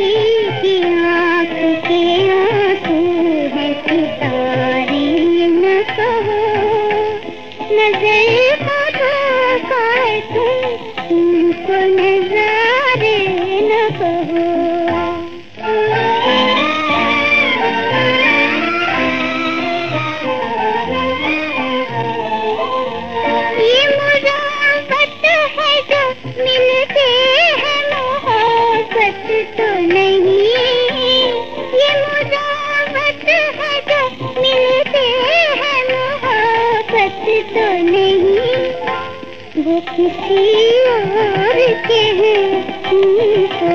की आँख के आंसू है सितारे न कहो, नजर का धोखा है तुमको नजारे न कहो। ये मुराबत है जो मिलते हैं मोहब्बत तो नहीं, ये मुराबत है जो मिलते हैं मोहब्बत तो नहीं, वो किसी और के हैं तुमको